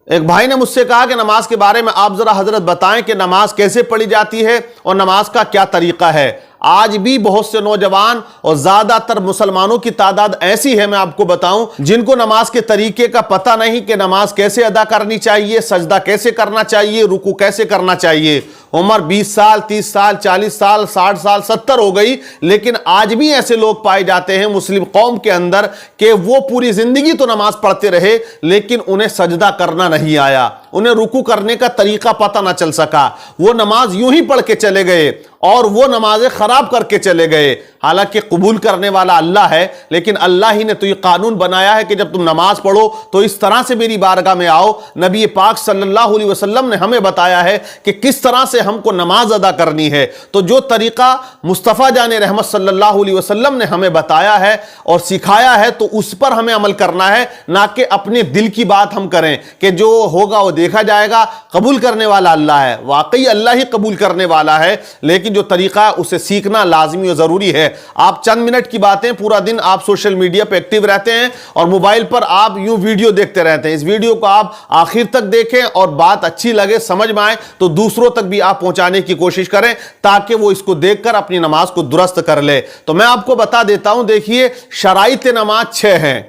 ایک بھائی نے مجھ سے کہا کہ نماز کے بارے میں آپ ذرا حضرت بتائیں کہ نماز کیسے پڑھی جاتی ہے اور نماز کا کیا طریقہ ہے۔ آج بھی بہت سے نوجوان اور زیادہ تر مسلمانوں کی تعداد ایسی ہے، میں آپ کو بتاؤں، جن کو نماز کے طریقے کا پتہ نہیں کہ نماز کیسے ادا کرنی چاہیے، سجدہ کیسے کرنا چاہیے، رکوع کیسے کرنا چاہیے۔ عمر 20 سال 30 سال 40 سال 60 سال 70 ہو گئی، لیکن آج بھی ایسے لوگ پائے جاتے ہیں مسلم قوم کے اندر کہ وہ پوری زندگی تو نماز پڑھتے رہے لیکن انہیں سجدہ کرنا نہیں آیا، انہیں رکوع کرنے کا طریقہ پتہ نہ چل سکا، وہ نماز یوں ہی پڑھ کے چلے گئے اور وہ نمازیں خراب کر کے چلے گئے۔ حالانکہ قبول کرنے والا اللہ ہے، لیکن اللہ ہی نے تو یہ قانون بنایا ہے کہ جب تم نماز پڑھو تو اس طرح سے میری بارگاہ میں آؤ۔ نبی پاک صلی اللہ علیہ وسلم نے ہمیں بتایا ہے کہ کس طرح سے ہم کو نماز ادا کرنی ہے۔ تو جو طریقہ مصطفیٰ جان رحمت صلی اللہ علیہ وسلم نے ہمیں بتایا ہے اور سکھایا ہے تو اس پر ہمیں عمل کرنا ہے، نہ کہ اپنے دل کی بات ہم کریں کہ جو ہوگا وہ دیکھا جائے گا۔ قبول کرنے والا اللہ ہے، واقعی اللہ ہی قبول کرنے والا ہے، لیکن جو طریقہ ہے اسے سیکھنا لازمی اور ضروری ہے۔ آپ چند منٹ کی باتیں، پورا دن آپ سوشل میڈیا پہ ایکٹیو رہتے ہیں اور موبائل پر آپ یوں ویڈیو دیکھتے رہتے ہیں، اس ویڈیو کو آپ آخر تک دیکھیں اور بات اچھی لگے، سمجھ میں آئے تو دوسروں تک بھی آپ پہنچانے کی کوشش کریں تاکہ وہ اس کو دیکھ کر اپنی نماز کو درست کر لے۔ تو میں آپ کو بتا دیتا ہوں، دیکھیے شرائط نماز 6 ہیں۔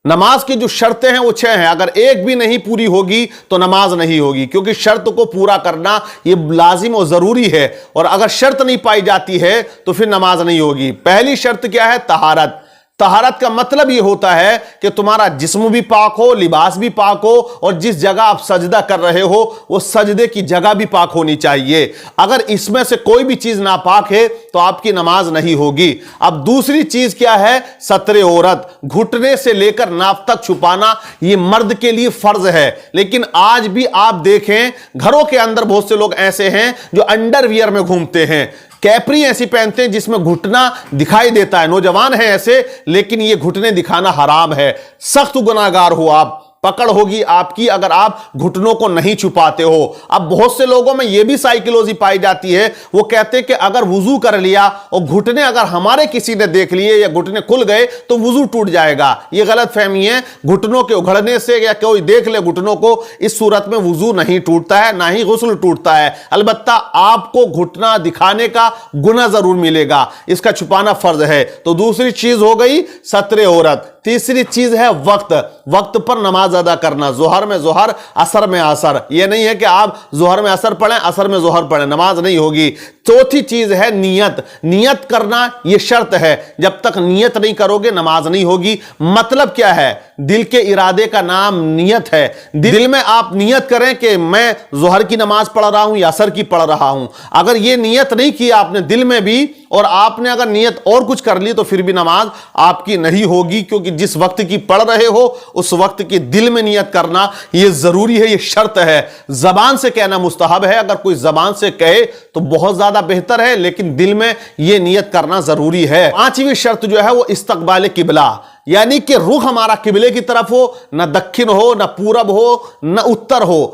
نماز کی جو شرطیں ہیں وہ 6 ہیں، اگر ایک بھی نہیں پوری ہوگی تو نماز نہیں ہوگی، کیونکہ شرط کو پورا کرنا یہ لازم و ضروری ہے، اور اگر شرط نہیں پائی جاتی ہے تو پھر نماز نہیں ہوگی۔ پہلی شرط کیا ہے؟ طہارت۔ طہارت کا مطلب یہ ہوتا ہے کہ تمہارا جسم بھی پاک ہو، لباس بھی پاک ہو، اور جس جگہ آپ سجدہ کر رہے ہو وہ سجدے کی جگہ بھی پاک ہونی چاہیے۔ اگر اس میں سے کوئی بھی چیز ناپاک ہے تو آپ کی نماز نہیں ہوگی۔ اب دوسری چیز کیا ہے؟ ستر عورت، گھٹنے سے لے کر ناف تک چھپانا، یہ مرد کے لیے فرض ہے، لیکن آج بھی آپ دیکھیں گھروں کے اندر بہت سے لوگ ایسے ہیں جو انڈر ویئر میں گھومتے ہیں، کیپری ایسی پہنتے ہیں جس میں گھٹنا دکھائی دیتا ہے۔ نوجوان ہیں ایسے، لیکن یہ گھٹنے دکھانا حرام ہے، سخت گناہگار ہو آپ، پکڑ ہوگی آپ کی اگر آپ گھٹنوں کو نہیں چھپاتے ہو۔ اب بہت سے لوگوں میں یہ بھی سائیکولوجی پائی جاتی ہے، وہ کہتے ہیں کہ اگر وضو کر لیا اور گھٹنے اگر ہمارے کسی نے دیکھ لیے یا گھٹنے کھل گئے تو وضو ٹوٹ جائے گا۔ یہ غلط فہمی ہے، گھٹنوں کے اگھڑنے سے یا کوئی دیکھ لے گھٹنوں کو، اس صورت میں وضو نہیں ٹوٹتا ہے، نہ ہی غسل ٹوٹتا ہے۔ البتہ آپ کو گھٹنا دکھانے کا گناہ ضرور ملے گا، اس کا چھپانا فرض ہے۔ تو دوسری چیز ہو گئی ستر عورت۔ تیسری چیز ہے وقت، وقت پر نماز ادا کرنا، ظہر میں ظہر، عصر میں عصر۔ یہ نہیں ہے کہ آپ ظہر میں عصر پڑھیں عصر میں ظہر پڑھیں، نماز نہیں ہوگی۔ چوتھی چیز ہے نیت، نیت کرنا یہ شرط ہے، جب تک نیت نہیں کرو گے نماز نہیں ہوگی۔ مطلب کیا ہے؟ دل کے ارادے کا نام نیت ہے۔ دل میں آپ نیت کریں کہ میں ظہر کی نماز پڑھ رہا ہوں یا عصر کی پڑھ رہا ہوں۔ اگر یہ نیت نہیں کی آپ نے دل میں بھی، اور آپ نے اگر نیت اور کچھ کر لی تو پھر بھی نماز آپ کی نہیں ہوگی، کیونکہ جس وقت کی پڑھ رہے ہو اس وقت کی دل میں نیت کرنا یہ ضروری ہے، یہ شرط ہے۔ زبان سے کہنا مستحب ہے، اگر کوئی زبان سے کہے تو بہت زیادہ بہتر ہے، لیکن دل میں یہ نیت کرنا ضروری ہے۔ پانچویں شرط جو ہے وہ استقبال قبلہ، یعنی کہ رخ ہمارا قبلے کی طرف ہو، نہ دکھن ہو نہ پورب ہو نہ اتر ہو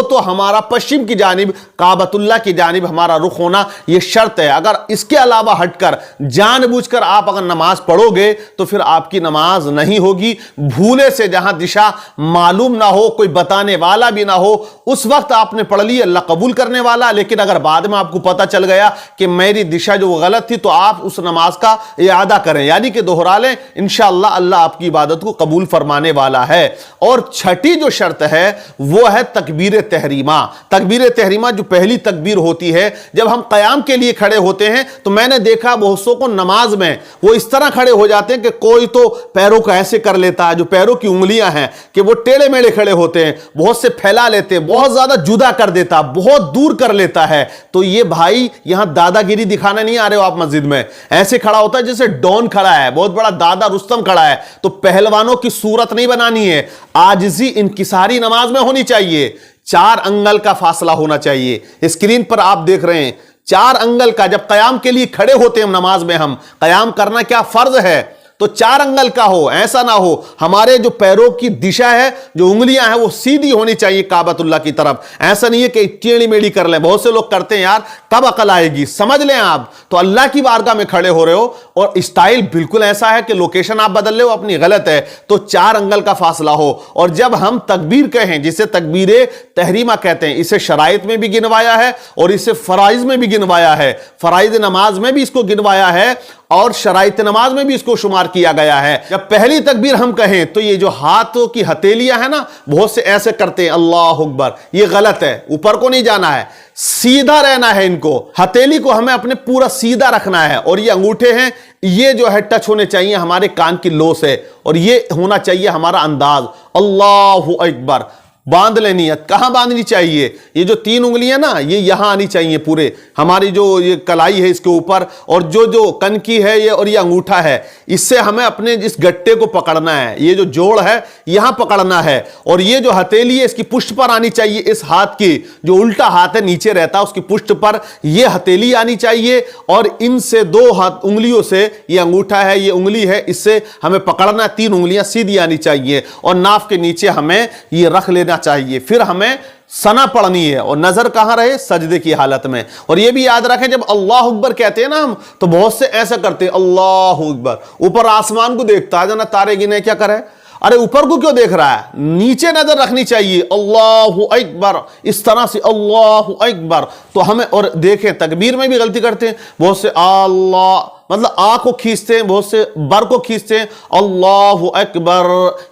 تو ہمارا پشچم کی جانب کعبۃ اللہ کی جانب ہمارا رخ ہونا یہ شرط ہے۔ اگر اس کے علاوہ ہٹ کر جان بوجھ کر آپ اگر نماز پڑھو گے تو پھر آپ کی نماز نہیں ہوگی۔ بھولے سے جہاں دشا معلوم نہ ہو، کوئی بتانے والا بھی نہ ہو، اس وقت آپ نے پڑھ لی، اللہ قبول کرنے والا، لیکن اگر بعد میں آپ کو پتہ چل گیا کہ میری دشا جو غلط تھی تو آپ اس نماز کا اعادہ کریں، یعنی کہ دوہرا لیں، انشاءاللہ اللہ آپ کی عبادت کو قبول فرمانے والا ہے۔ اور چھٹی جو شرط ہے وہ ہے تکبیر تحریمہ۔ تکبیر تحریمہ جو پہلی تکبیر ہوتی ہے، جب ہم قیام کے لیے کھڑے ہوتے ہیں تو میں نے دیکھا بہت سو کو نماز میں وہ اس طرح کھڑے ہو جاتے ہیں کہ کوئی تو پیروں کو ایسے کر لیتا ہے، جو پیروں کی انگلیاں ہیں کہ وہ ٹیڑے میڑے کھڑے ہوتے ہیں، بہت سے پھیلا لیتے ہیں، بہت زیادہ جدا کر دیتا، بہت دور کر لیتا ہے۔ تو یہ بھائی یہاں دادا گیری دکھانے نہیں آ رہے ہو آپ مسجد میں، ایسے کھڑا ہوتا ہے جیسے ڈون کھڑا ہے، بہت بڑا دادا رستم کھڑا ہے۔ تو پہلوانوں کی صورت نہیں بنانی ہے، عاجزی انکساری نماز میں ہونی چاہیے۔ 4 انگل کا فاصلہ ہونا چاہیے۔ اسکرین پر آپ دیکھ رہے ہیں 4 انگل کا، جب قیام کے لیے کھڑے ہوتے ہیں نماز میں، ہم قیام کرنا کیا فرض ہے، تو 4 انگل کا ہو, ایسا نہ ہو ہمارے جو پیروں کی دشا ہے, جو انگلیاں ہیں وہ سیدھی ہونی چاہیے کعبۃ اللہ کی طرف. ایسا نہیں ہے کہ ٹیڑھی میڑھی کر لیں, بہت سے لوگ کرتے ہیں یار, کب عقل آئے گی, سمجھ لیں آپ تو اللہ کی بارگاہ میں کھڑے ہو رہے ہو اور اسٹائل بالکل ایسا ہے کہ لوکیشن آپ بدل لے ہو اپنی غلط ہے, تو 4 انگل کا فاصلہ ہو. اور جب ہم تکبیر کہیں, جسے تکبیر تحریمہ کہتے ہیں, اسے شرائط میں بھی گنوایا ہے اور اسے فرائض میں بھی گنوایا ہے, فرائض نماز میں بھی اس کو گنوایا ہے اور شرائط نماز میں بھی اس کو شمار کیا گیا ہے. جب پہلی تکبیر ہم کہیں تو یہ جو ہاتھوں کی ہتھیلیاں ہیں نا, بہت سے ایسے کرتے ہیں اللہ اکبر, یہ غلط ہے, اوپر کو نہیں جانا ہے, سیدھا رہنا ہے. ان کو ہتھیلی کو ہمیں اپنے پورا سیدھا رکھنا ہے, اور یہ انگوٹھے ہیں یہ جو ہے ٹچ ہونے چاہیے ہمارے کان کی لو سے, اور یہ ہونا چاہیے ہمارا انداز اللہ اکبر. باندھ لیں نیت, کہاں باندھنی چاہیے, یہ جو 3 انگلیاں نا یہ یہاں آنی چاہیے پورے, ہماری جو یہ کلائی ہے اس کے اوپر, اور جو کنکی ہے یہ, اور یہ انگوٹھا ہے, اس سے ہمیں اپنے اس گٹے کو پکڑنا ہے, یہ جو جوڑ ہے یہاں پکڑنا ہے, اور یہ جو ہتھیلی ہے اس کی پشت پر آنی چاہیے, اس ہاتھ کی جو الٹا ہاتھ ہے نیچے رہتا اس کی پشت پر یہ ہتھیلی آنی چاہیے, اور ان سے 2 انگلیوں سے, یہ انگوٹھا ہے یہ انگلی ہے, اس سے ہمیں پکڑنا ہے, 3 انگلیاں سیدھی آنی چاہیے, اور ناف کے نیچے ہمیں یہ رکھ لینا چاہیے. پھر ہمیں ثنا پڑھنی ہے, اور نظر کہاں رہے, سجدے کی حالت میں. اور یہ بھی یاد رکھیں جب اللہ اکبر کہتے ہیں نا ہم, تو بہت سے ایسا کرتے ہیں اللہ اکبر, اوپر آسمان کو دیکھتا ہے جانا تارے گنے, کیا کرے, ارے اوپر کو کیوں دیکھ رہا ہے, نیچے نظر رکھنی چاہیے اللہ اکبر, اس طرح سے اللہ اکبر. تو ہمیں, اور دیکھیں تکبیر میں بھی غلطی کرتے ہیں بہت سے, اللہ مطلب آ کو کھینچتے ہیں, بہت سے بر کو کھینچتے ہیں اللہ اکبر,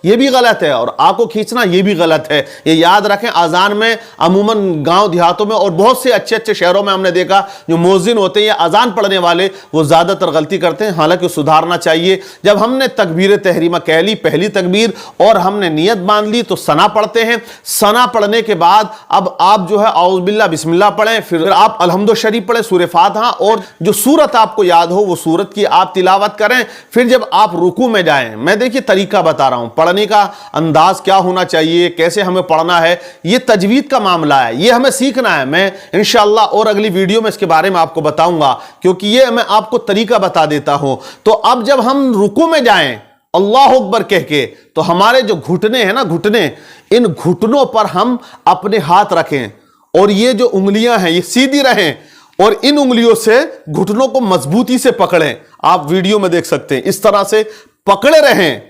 یہ بھی غلط ہے, اور آ کو کھینچنا یہ بھی غلط ہے. یہ یاد رکھیں اذان میں عموماً گاؤں دیہاتوں میں اور بہت سے اچھے اچھے شہروں میں ہم نے دیکھا جو مؤذن ہوتے ہیں یا اذان پڑھنے والے وہ زیادہ تر غلطی کرتے ہیں, حالانکہ سدھارنا چاہیے. جب ہم نے تکبیر تحریمہ کہہ لی, پہلی تکبیر, اور ہم نے نیت باندھ لی, تو ثنا پڑھتے ہیں. ثنا پڑھنے کے بعد اب آپ جو ہے اعوذ باللہ بسم اللہ پڑھیں, پھر آپ الحمد شریف پڑھیں, سورہ فاتحہ, اور جو سورت آپ کو یاد ہو وہ سورت کی آپ تلاوت کریں. پھر جب آپ رکوع میں جائیں, میں دیکھیے طریقہ بتا رہا ہوں, پڑھنے کا انداز کیا ہونا چاہیے, کیسے ہمیں پڑھنا ہے, یہ تجوید کا معاملہ ہے, یہ ہمیں سیکھنا ہے. میں انشاءاللہ اور اگلی ویڈیو میں اس کے بارے میں آپ کو بتاؤں گا, کیونکہ یہ میں آپ کو طریقہ بتا دیتا ہوں. تو اب جب ہم رکوع میں جائیں اللہ اکبر کہہ کے, تو ہمارے جو گھٹنے ہیں نا, گھٹنے, ان گھٹنوں پر ہم اپنے ہاتھ رکھیں, اور یہ جو انگلیاں ہیں یہ سیدھی رہیں, اور ان انگلیوں سے گھٹنوں کو مضبوطی سے پکڑیں. آپ ویڈیو میں دیکھ سکتے ہیں, اس طرح سے پکڑے رہیں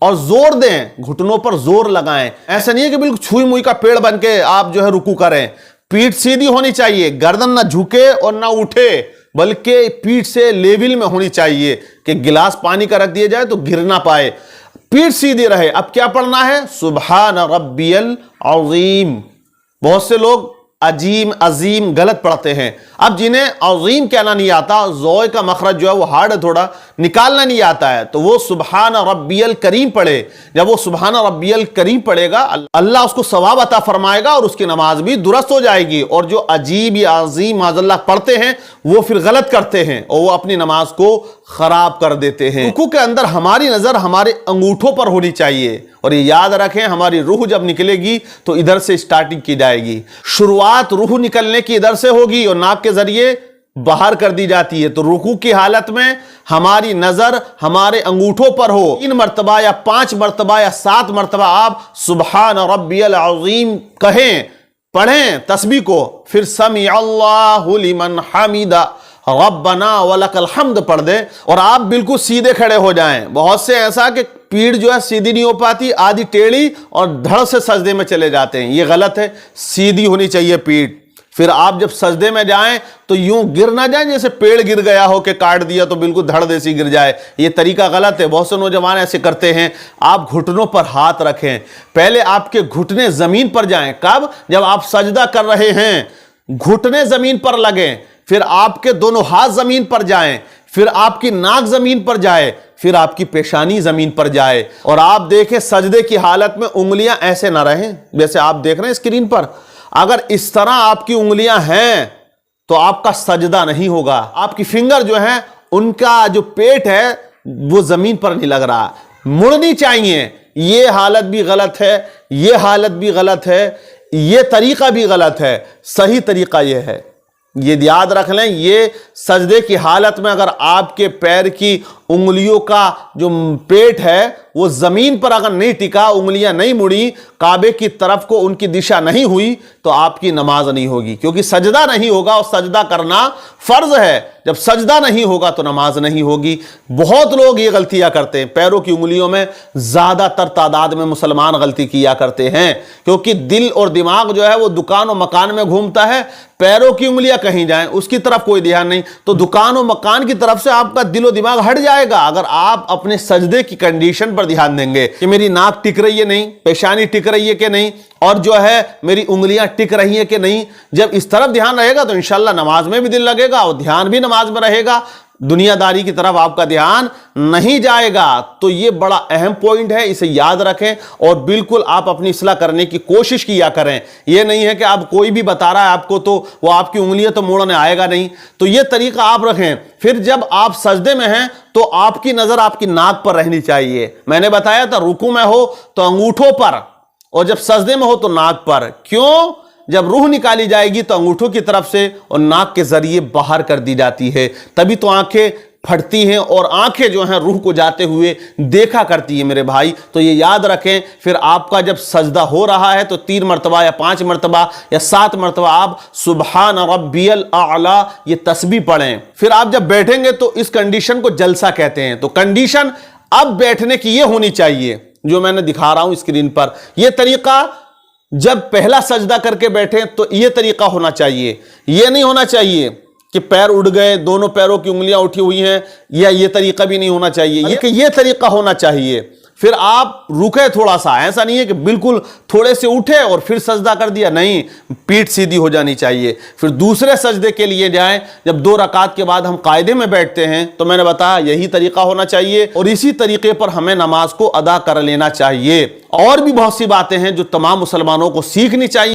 اور زور دیں, گھٹنوں پر زور لگائیں. ایسا نہیں ہے کہ بالکل چھوئی موئی کا پیڑ بن کے آپ جو ہے رکوع کریں. پیٹھ سیدھی ہونی چاہیے, گردن نہ جھکے اور نہ اٹھے, بلکہ پیٹھ سے لیول میں ہونی چاہیے کہ گلاس پانی کا رکھ دیا جائے تو گر نہ پائے, پیٹھ سیدھی رہے. اب کیا پڑھنا ہے, سبحان ربی العظیم. بہت سے لوگ عظیم عظیم غلط پڑھتے ہیں. اب جنہیں عظیم کہنا نہیں آتا, زوئے کا مخرج جو ہے وہ ہارڈ ہے تھوڑا, نکالنا نہیں آتا ہے, تو وہ سبحان ربی الکریم پڑھے. جب وہ سبحان ربی الکریم پڑھے گا, اللہ اس کو ثواب عطا فرمائے گا, اور اس کی نماز بھی درست ہو جائے گی. اور جو عجیب یا عظیم معاذ اللہ پڑھتے ہیں وہ پھر غلط کرتے ہیں, اور وہ اپنی نماز کو خراب کر دیتے ہیں. رکوع کے اندر ہماری نظر ہمارے انگوٹھوں پر ہونی چاہیے, اور یہ یاد رکھیں ہماری روح جب نکلے گی تو ادھر سے سٹارٹنگ کی جائے گی. شروعات روح نکلنے کی ادھر سے ہوگی اور ناک کے ذریعے باہر کر دی جاتی ہے. تو رکوع کی حالت میں ہماری نظر ہمارے انگوٹھوں پر ہو. 3 مرتبہ یا 5 مرتبہ یا 7 مرتبہ آپ سبحان ربی العظیم کہیں, پڑھیں تسبیح کو, پھر سمع اللہ لمن حمدہ ربنا ولک الحمد پڑھ دیں, اور آپ بالکل سیدھے کھڑے ہو جائیں. بہت سے ایسا کہ پیٹھ جو ہے سیدھی نہیں ہو پاتی, آدھی ٹیڑھی, اور دھڑ سے سجدے میں چلے جاتے ہیں, یہ غلط ہے. سیدھی ہونی چاہیے پیٹھ. پھر آپ جب سجدے میں جائیں تو یوں گر نہ جائیں جیسے پیڑ گر گیا ہو کہ کاٹ دیا تو بالکل دھڑ دیسی گر جائے, یہ طریقہ غلط ہے. بہت سے نوجوان ایسے کرتے ہیں. آپ گھٹنوں پر ہاتھ رکھیں, پہلے آپ کے گھٹنے زمین پر جائیں. کب, جب آپ سجدہ کر رہے ہیں گھٹنے زمین پر لگیں, پھر آپ کے دونوں ہاتھ زمین پر جائیں, پھر آپ کی ناک زمین پر جائے, پھر آپ کی پیشانی زمین پر جائے. اور آپ دیکھیں سجدے کی حالت میں انگلیاں ایسے نہ رہیں جیسے آپ دیکھ رہے ہیں اسکرین پر. اگر اس طرح آپ کی انگلیاں ہیں تو آپ کا سجدہ نہیں ہوگا. آپ کی فنگر جو ہیں ان کا جو پیٹ ہے وہ زمین پر نہیں لگ رہا, مڑنی چاہیے. یہ حالت بھی غلط ہے, یہ حالت بھی غلط ہے, یہ طریقہ بھی غلط ہے. صحیح طریقہ یہ ہے, یہ یاد رکھ لیں, یہ سجدے کی حالت میں اگر آپ کے پیر کی انگلیوں کا جو پیٹ ہے وہ زمین پر اگر نہیں ٹکا, انگلیاں نہیں مڑی, کعبے کی طرف کو ان کی دشا نہیں ہوئی, تو آپ کی نماز نہیں ہوگی, کیونکہ سجدہ نہیں ہوگا اور سجدہ کرنا فرض ہے. جب سجدہ نہیں ہوگا تو نماز نہیں ہوگی. بہت لوگ یہ غلطیاں کرتے ہیں, پیروں کی انگلیوں میں زیادہ تر تعداد میں مسلمان غلطی کیا کرتے ہیں, کیونکہ دل اور دماغ جو ہے وہ دکان و مکان میں گھومتا ہے, پیروں کی انگلیاں کہیں جائیں اس کی طرف کوئی دھیان نہیں, تو دکان و مکان کی طرف سے آپ کا دل و دماغ ہٹ جائے گا اگر آپ اپنے سجدے کی کنڈیشن پر دھیان دیں گے کہ میری ناک ٹک رہی ہے نہیں, پیشانی ٹک رہی ہے کہ نہیں, اور جو ہے میری انگلیاں ٹک رہی ہیں کہ نہیں. جب اس طرف دھیان رہے گا تو انشاءاللہ نماز میں بھی دل لگے گا اور دھیان بھی نماز میں رہے گا, دنیا داری کی طرف آپ کا دھیان نہیں جائے گا. تو یہ بڑا اہم پوائنٹ ہے, اسے یاد رکھیں اور بالکل آپ اپنی اصلاح کرنے کی کوشش کیا کریں. یہ نہیں ہے کہ آپ کوئی بھی بتا رہا ہے آپ کو تو وہ آپ کی انگلیاں تو موڑنے آئے گا نہیں, تو یہ طریقہ آپ رکھیں. پھر جب آپ سجدے میں ہیں تو آپ کی نظر آپ کی ناک پر رہنی چاہیے. میں نے بتایا تھا رکوع میں ہو تو انگوٹھوں پر, اور جب سجدے میں ہو تو ناک پر. کیوں؟ جب روح نکالی جائے گی تو انگوٹھوں کی طرف سے اور ناک کے ذریعے باہر کر دی جاتی ہے, تبھی تو آنکھیں پھٹتی ہیں اور آنکھیں جو ہیں روح کو جاتے ہوئے دیکھا کرتی ہیں میرے بھائی. تو یہ یاد رکھیں. پھر آپ کا جب سجدہ ہو رہا ہے تو 3 مرتبہ یا 5 مرتبہ یا 7 مرتبہ آپ سبحان ربی الاعلی یہ تسبیح پڑھیں. پھر آپ جب بیٹھیں گے تو اس کنڈیشن کو جلسہ کہتے ہیں. تو کنڈیشن اب بیٹھنے کی یہ ہونی چاہیے جو میں نے دکھا رہا ہوں اسکرین پر. یہ طریقہ جب پہلا سجدہ کر کے بیٹھیں تو یہ طریقہ ہونا چاہیے. یہ نہیں ہونا چاہیے کہ پیر اڑ گئے, دونوں پیروں کی انگلیاں اٹھی ہوئی ہیں, یا یہ طریقہ بھی نہیں ہونا چاہیے. یہ طریقہ ہونا چاہیے. پھر آپ رکے تھوڑا سا, ایسا نہیں ہے کہ بالکل تھوڑے سے اٹھے اور پھر سجدہ کر دیا, نہیں, پیٹھ سیدھی ہو جانی چاہیے. پھر دوسرے سجدے کے لیے جائیں. جب 2 رکعت کے بعد ہم قاعدے میں بیٹھتے ہیں تو میں نے بتایا یہی طریقہ ہونا چاہیے, اور اسی طریقے پر ہمیں نماز کو ادا کر لینا چاہیے. اور بھی بہت سی باتیں ہیں جو تمام مسلمانوں کو سیکھنی چاہیے.